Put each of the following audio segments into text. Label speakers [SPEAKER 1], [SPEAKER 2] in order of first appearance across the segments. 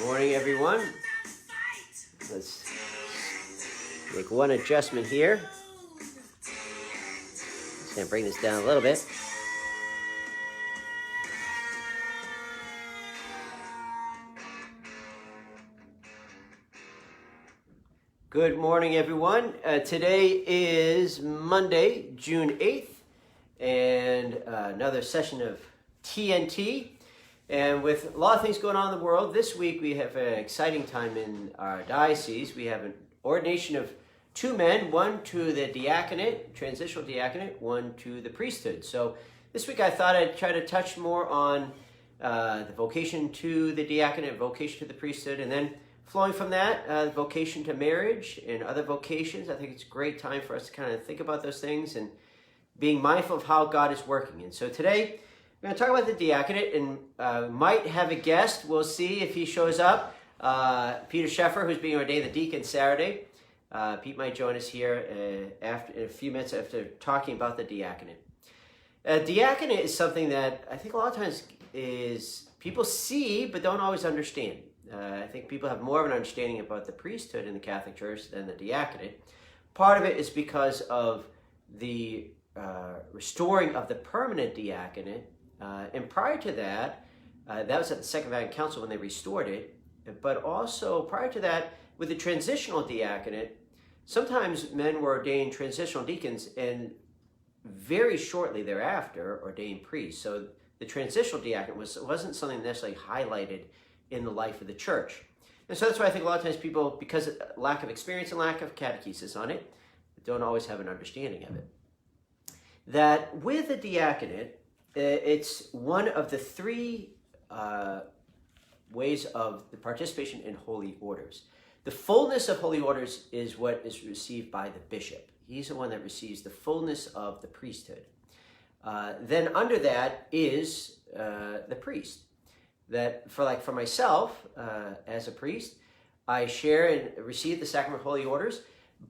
[SPEAKER 1] Morning, everyone. Let's make one adjustment here. Just gonna bring this down a little bit. Good morning, everyone. Today is Monday, June 8th, and another session of T'nT. And with a lot of things going on in the world, this week we have an exciting time in our diocese. We have an ordination of two men, one to the diaconate, transitional diaconate, one to the priesthood. So this week I thought I'd try to touch more on the vocation to the diaconate, vocation to the priesthood, and then flowing from that, vocation to marriage and other vocations. I think it's a great time for us to kind of think about those things and being mindful of how God is working. And so today, we're going to talk about the diaconate, and might have a guest. We'll see if he shows up. Peter Sheffer, who's being ordained the deacon Saturday. Pete might join us here in a few minutes after talking about the diaconate. Diaconate is something that I think a lot of times is people see but don't always understand. I think people have more of an understanding about the priesthood in the Catholic Church than the diaconate. Part of it is because of the restoring of the permanent diaconate. And prior to that, that was at the Second Vatican Council when they restored it. But also prior to that, with the transitional diaconate, sometimes men were ordained transitional deacons and very shortly thereafter ordained priests. So the transitional diaconate wasn't something necessarily highlighted in the life of the church. And so that's why I think a lot of times people, because of lack of experience and lack of catechesis on it, don't always have an understanding of it. That with the diaconate, it's one of the three ways of the participation in holy orders. The fullness of holy orders is what is received by the bishop. He's the one that receives the fullness of the priesthood. Then under that is the priest. That for myself, as a priest, I share and receive the sacrament of holy orders,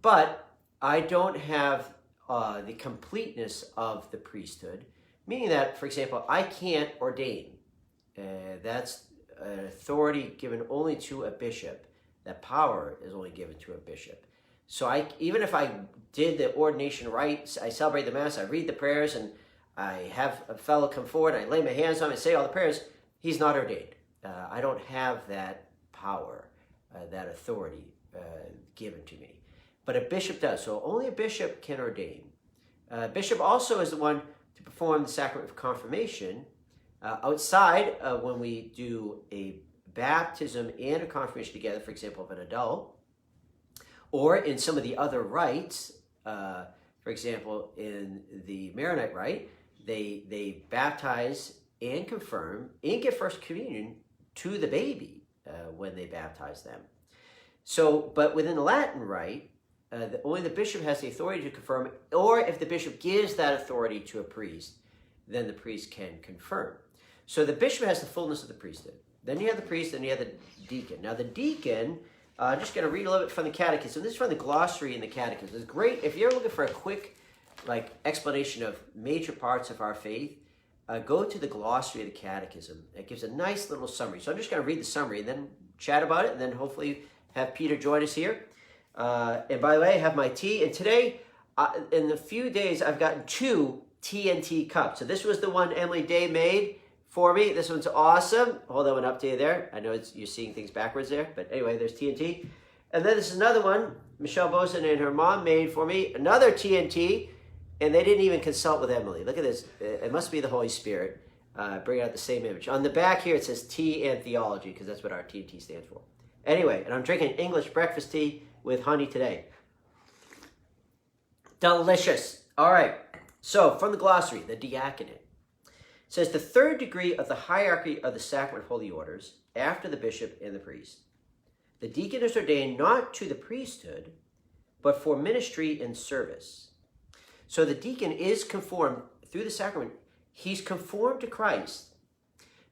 [SPEAKER 1] but I don't have the completeness of the priesthood. Meaning that, for example, I can't ordain. That's an authority given only to a bishop. That power is only given to a bishop. So even if I did the ordination rites, I celebrate the Mass, I read the prayers, and I have a fellow come forward, and I lay my hands on him and say all the prayers, he's not ordained. I don't have that power, that authority given to me. But a bishop does. So only a bishop can ordain. A bishop also is the one to perform the sacrament of confirmation outside when we do a baptism and a confirmation together, for example, of an adult, or in some of the other rites. For example, in the Maronite rite, they baptize and confirm and give first communion to the baby when they baptize them. So, but within the Latin rite, only the bishop has the authority to confirm, or if the bishop gives that authority to a priest, then the priest can confirm. So the bishop has the fullness of the priesthood. Then you have the priest, then you have the deacon. Now the deacon, I'm just going to read a little bit from the catechism. This is from the glossary in the catechism. It's great. If you're looking for a quick explanation of major parts of our faith, go to the glossary of the catechism. It gives a nice little summary. So I'm just going to read the summary and then chat about it, and then hopefully have Peter join us here. And by the way, I have my tea. And today, in a few days, I've gotten two T'nT cups. So this was the one Emily Day made for me. This one's awesome. Hold that one up to you there. I know you're seeing things backwards there. But anyway, there's T'nT. And then this is another one Michelle Boson and her mom made for me. Another T'nT. And they didn't even consult with Emily. Look at this. It must be the Holy Spirit bringing out the same image. On the back here, it says T and Theology, because that's what our T'nT stands for. Anyway, and I'm drinking English breakfast tea with honey today. Delicious. All right. So, from the glossary, the diaconate. It says the third degree of the hierarchy of the sacrament of holy orders, after the bishop and the priest. The deacon is ordained not to the priesthood, but for ministry and service. So the deacon is conformed through the sacrament. He's conformed to Christ.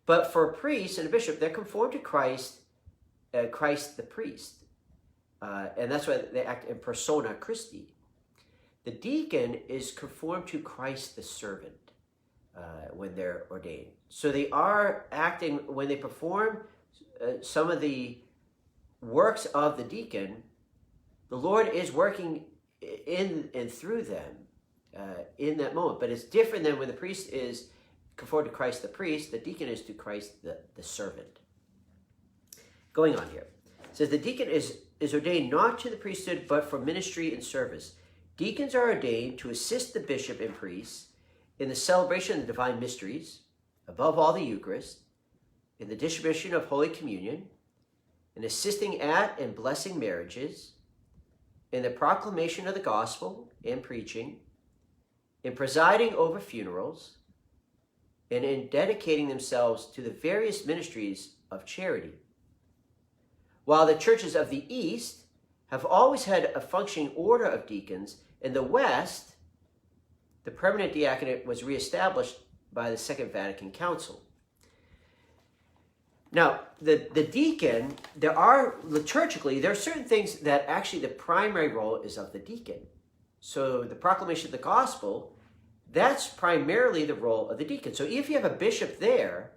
[SPEAKER 1] But for a priest and a bishop, they're conformed to Christ, Christ the priest. And that's why they act in persona Christi. The deacon is conformed to Christ the servant when they're ordained. So they are acting, when they perform some of the works of the deacon, the Lord is working in and through them in that moment. But it's different than when the priest is conformed to Christ the priest, the deacon is to Christ the servant. Going on here. It says the deacon is ordained not to the priesthood, but for ministry and service. Deacons are ordained to assist the bishop and priests in the celebration of the divine mysteries, above all the Eucharist, in the distribution of Holy Communion, in assisting at and blessing marriages, in the proclamation of the gospel and preaching, in presiding over funerals, and in dedicating themselves to the various ministries of charity. While the churches of the East have always had a functioning order of deacons, in the West, the permanent diaconate was reestablished by the Second Vatican Council. Now, the deacon, there are certain things that actually the primary role is of the deacon. So the proclamation of the gospel, that's primarily the role of the deacon. So if you have a bishop there,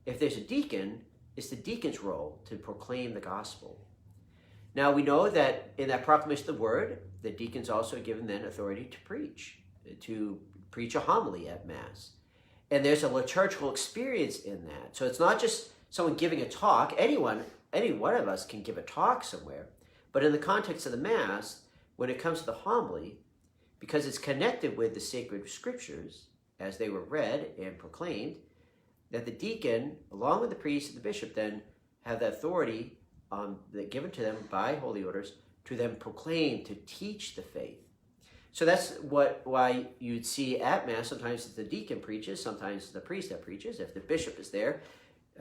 [SPEAKER 1] if there's a deacon, it's the deacon's role to proclaim the gospel. Now we know that in that proclamation of the word, the deacon's also given then authority to preach a homily at Mass. And there's a liturgical experience in that. So it's not just someone giving a talk. Any one of us can give a talk somewhere. But in the context of the Mass, when it comes to the homily, because it's connected with the sacred scriptures as they were read and proclaimed, that the deacon, along with the priest and the bishop, then have the authority given to them by holy orders to then proclaim, to teach the faith. So that's why you'd see at Mass, sometimes the deacon preaches, sometimes the priest that preaches. If the bishop is there,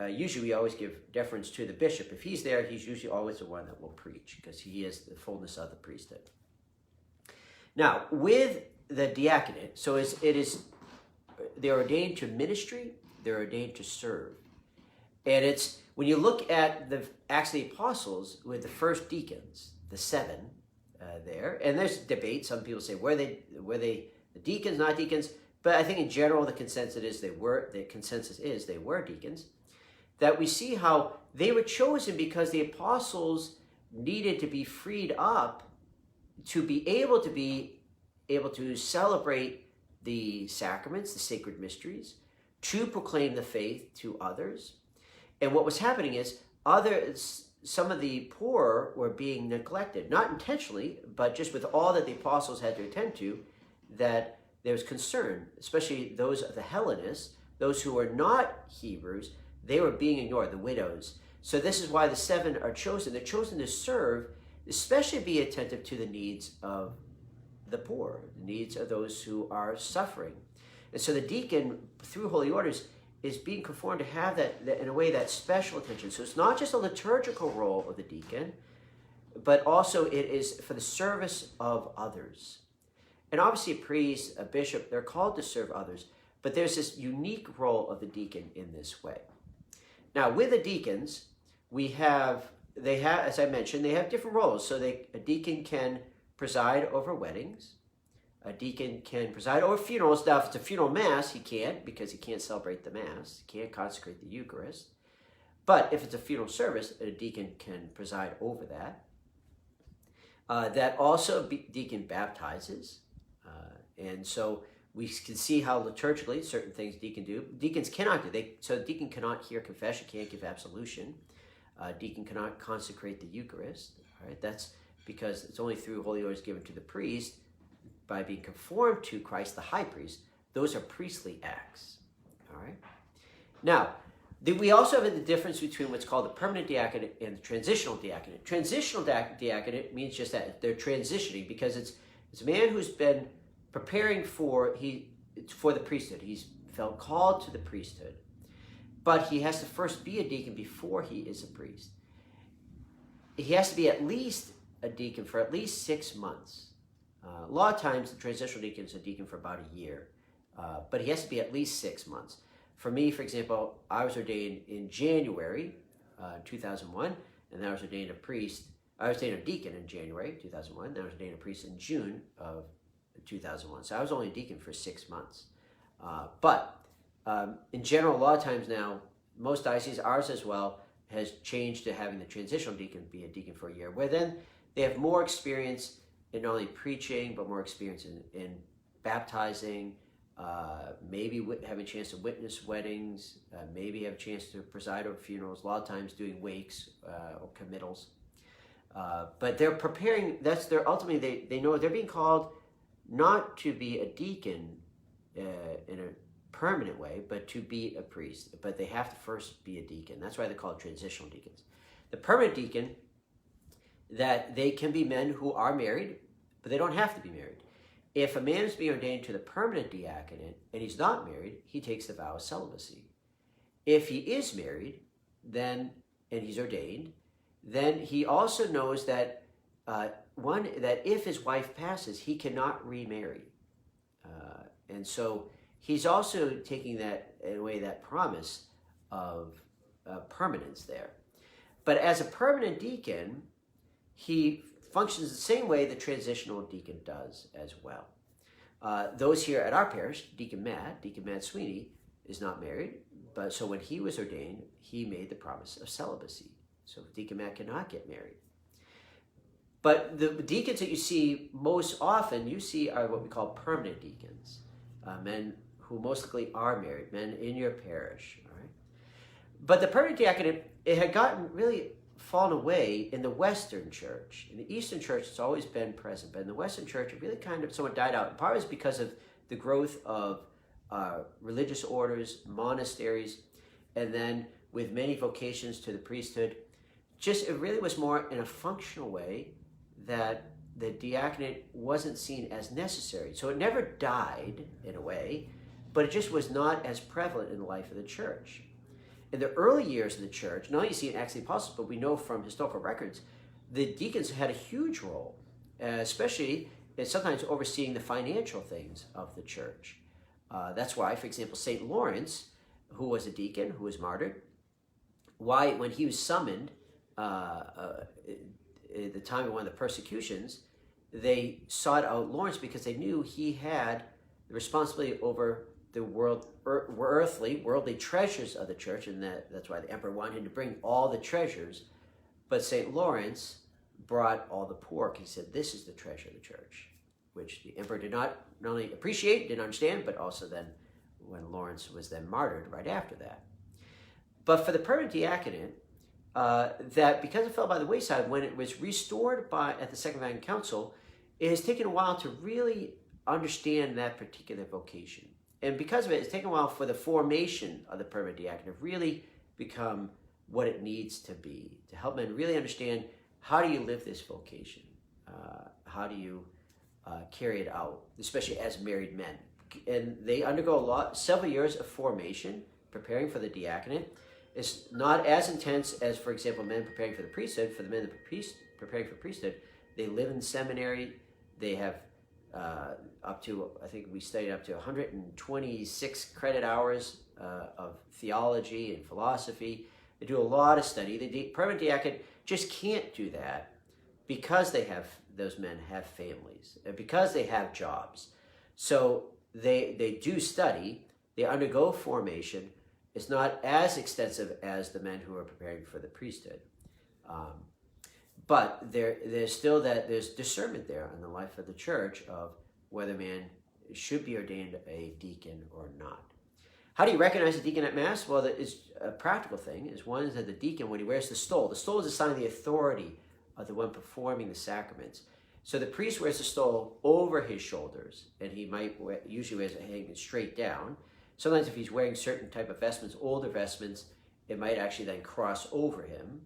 [SPEAKER 1] usually we always give deference to the bishop. If he's there, he's usually always the one that will preach because he is the fullness of the priesthood. Now, with the diaconate, so they're ordained to ministry, they're ordained to serve. And it's, when you look at the Acts of the Apostles with the first deacons, the 7 there, and there's debate. Some people say, were they the deacons, not deacons? But I think in general, the consensus is they were deacons. That we see how they were chosen because the apostles needed to be freed up to be able to celebrate the sacraments, the sacred mysteries, to proclaim the faith to others. And what was happening is some of the poor were being neglected, not intentionally, but just with all that the apostles had to attend to, that there was concern, especially those of the Hellenists, those who were not Hebrews, they were being ignored, the widows. So this is why the 7 are chosen. They're chosen to serve, especially be attentive to the needs of the poor, the needs of those who are suffering. And so the deacon, through holy orders, is being conformed to have that, in a way, that special attention. So it's not just a liturgical role of the deacon, but also it is for the service of others. And obviously a priest, a bishop, they're called to serve others, but there's this unique role of the deacon in this way. Now, with the deacons, they have, as I mentioned, they have different roles. So a deacon can preside over weddings. A deacon can preside over funerals. Now, if it's a funeral Mass, he can't, because he can't celebrate the Mass. He can't consecrate the Eucharist. But if it's a funeral service, a deacon can preside over that. That also, deacon baptizes. And so we can see how liturgically certain things deacons cannot do. So the deacon cannot hear confession, can't give absolution. Deacon cannot consecrate the Eucharist. All right? That's because it's only through holy orders given to the priest by being conformed to Christ the high priest. Those are priestly acts. All right? Now, we also have the difference between what's called the permanent diaconate and the transitional diaconate. Transitional diaconate means just that they're transitioning, because it's a man who's been preparing for the priesthood. He's felt called to the priesthood, but he has to first be a deacon before he is a priest. He has to be at least a deacon for at least 6 months. A lot of times the transitional deacon is a deacon for about a year, but he has to be at least 6 months. For me, for example, I was ordained in January 2001, and then I was ordained a priest. I was ordained a deacon in January 2001, then I was ordained a priest in June of 2001. So I was only a deacon for 6 months. But in general, a lot of times now, most dioceses, ours as well, has changed to having the transitional deacon be a deacon for a year, where then they have more experience in not only preaching, but more experience in baptizing, maybe having a chance to witness weddings, maybe have a chance to preside over funerals, a lot of times doing wakes or committals. But they're preparing, ultimately, they know they're being called not to be a deacon in a permanent way, but to be a priest. But they have to first be a deacon. That's why they're called transitional deacons. The permanent deacon, that they can be men who are married, but they don't have to be married. If a man is being ordained to the permanent diaconate and he's not married, he takes the vow of celibacy. If he is married, then, and he's ordained, then he also knows that that if his wife passes, he cannot remarry. And so he's also taking that, in a way, that promise of permanence there. But as a permanent deacon, he functions the same way the transitional deacon does as well. Those here at our parish, Deacon Matt Sweeney, is not married, but so when he was ordained, he made the promise of celibacy. So Deacon Matt cannot get married. But the deacons that you see most often, are what we call permanent deacons, men who most likely are married, men in your parish. All right? But the permanent diaconate, it had fallen away in the Western Church. In the Eastern Church, it's always been present, but in the Western Church, it really kind of somewhat died out. And part is because of the growth of religious orders, monasteries, and then with many vocations to the priesthood, it really was more in a functional way that the diaconate wasn't seen as necessary. So it never died, in a way, but it just was not as prevalent in the life of the church. In the early years of the church, not only you see in Acts of the Apostles, but we know from historical records, the deacons had a huge role, especially in sometimes overseeing the financial things of the church. That's why, for example, St. Lawrence, who was a deacon, who was martyred, when he was summoned at the time of one of the persecutions, they sought out Lawrence because they knew he had the responsibility over the worldly treasures of the church, and that's why the emperor wanted him to bring all the treasures. But St. Lawrence brought all the poor. He said, this is the treasure of the church, which the emperor did not only appreciate, didn't understand, but also then when Lawrence was then martyred right after that. But for the permanent diaconate, that because it fell by the wayside, when it was restored at the Second Vatican Council, it has taken a while to really understand that particular vocation. And because of it, it's taken a while for the formation of the permanent diaconate to really become what it needs to be, to help men really understand, how do you live this vocation? How do you carry it out, especially as married men? And they undergo several years of formation, preparing for the diaconate. It's not as intense as, for example, men preparing for the priesthood. For the men preparing for priesthood, they live in seminary. They have up to, I think we studied up to 126 credit hours of theology and philosophy. They do a lot of study. The permanent diaconate just can't do that because those men have families, because they have jobs. So they do study, they undergo formation. It's not as extensive as the men who are preparing for the priesthood. But there's discernment there in the life of the church of whether man should be ordained a deacon or not. How do you recognize a deacon at Mass? Well, it's a practical thing. One is that the deacon, when he wears the stole is a sign of the authority of the one performing the sacraments. So the priest wears the stole over his shoulders, and he usually wears it hanging straight down. Sometimes if he's wearing certain type of vestments, older vestments, it might actually then cross over him.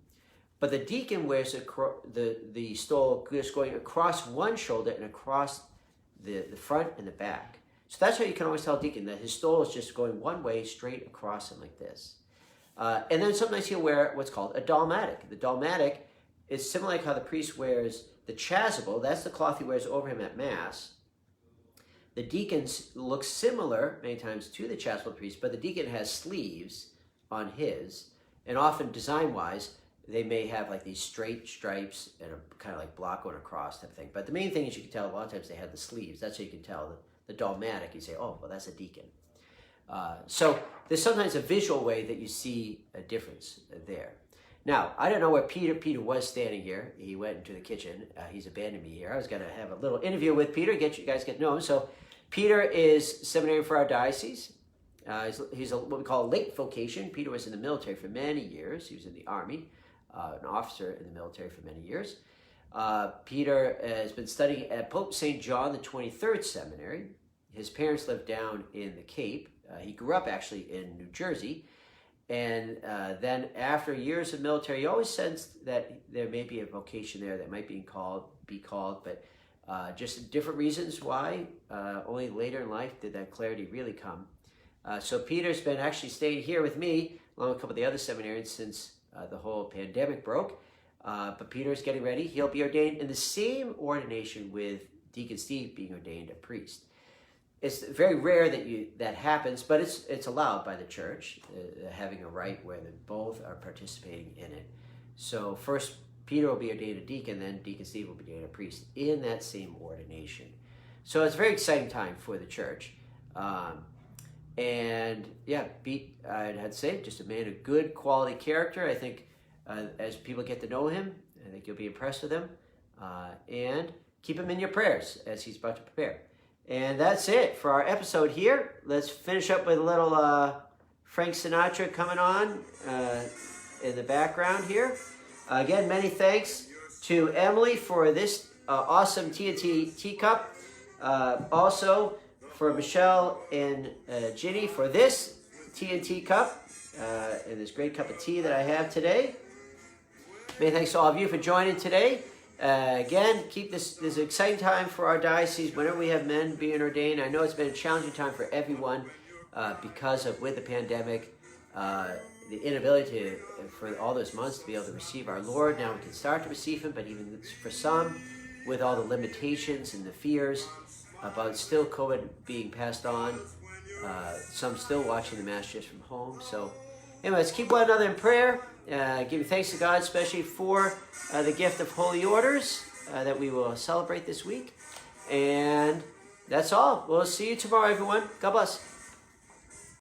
[SPEAKER 1] But the deacon wears the stole just going across one shoulder and across the front and the back. So that's how you can always tell a deacon that his stole is just going one way straight across him like this. And then sometimes he'll wear what's called a dalmatic. The dalmatic is similar like how the priest wears the chasuble. That's the cloth he wears over him at Mass. The deacons look similar many times to the chasuble of the priest, but the deacon has sleeves on his, and often design-wise, they may have like these straight stripes and a kind of like block going across type of thing. But the main thing is you can tell a lot of times they have the sleeves. That's how you can tell the dalmatic. You say, oh, well, that's a deacon. So there's sometimes a visual way that you see a difference there. Now, I don't know where Peter was standing here. He went into the kitchen. He's abandoned me here. I was going to have a little interview with Peter, get you guys get to know him. So Peter is seminary for our diocese. He's what we call a late vocation. Peter was in the military for many years. He was in the Army, an officer in the military for many years. Peter has been studying at Pope St. John the 23rd Seminary. His parents lived down in the Cape. He grew up actually in New Jersey. And then after years of military, he always sensed that there may be a vocation there that might be called, but just different reasons why. Only later in life did that clarity really come. So Peter's been actually staying here with me, along with a couple of the other seminarians, since the whole pandemic broke. But Peter's getting ready. He'll be ordained in the same ordination with Deacon Steve being ordained a priest. It's very rare that happens, but it's allowed by the church, having a rite where they both are participating in it. So first Peter will be ordained a deacon, then Deacon Steve will be ordained a priest in that same ordination. So it's a very exciting time for the church. And yeah, Pete, I'd have to say, just a man of good quality character. I think as people get to know him, I think you'll be impressed with him. And keep him in your prayers as he's about to prepare. And that's it for our episode here. Let's finish up with a little Frank Sinatra coming on in the background here. Again, many thanks to Emily for this awesome T'nT teacup. Also for Michelle and Ginny for this T'nT cup and this great cup of tea that I have today. Many thanks to all of you for joining today. Again, keep this an exciting time for our diocese whenever we have men being ordained. I know it's been a challenging time for everyone because of, with the pandemic, the inability for all those months to be able to receive our Lord. Now we can start to receive him, but even for some, with all the limitations and the fears about still COVID being passed on, some still watching the Mass just from home. So anyway, let's keep one another in prayer. Give thanks to God, especially for the gift of holy orders that we will celebrate this week. And that's all. We'll see you tomorrow, everyone. God bless.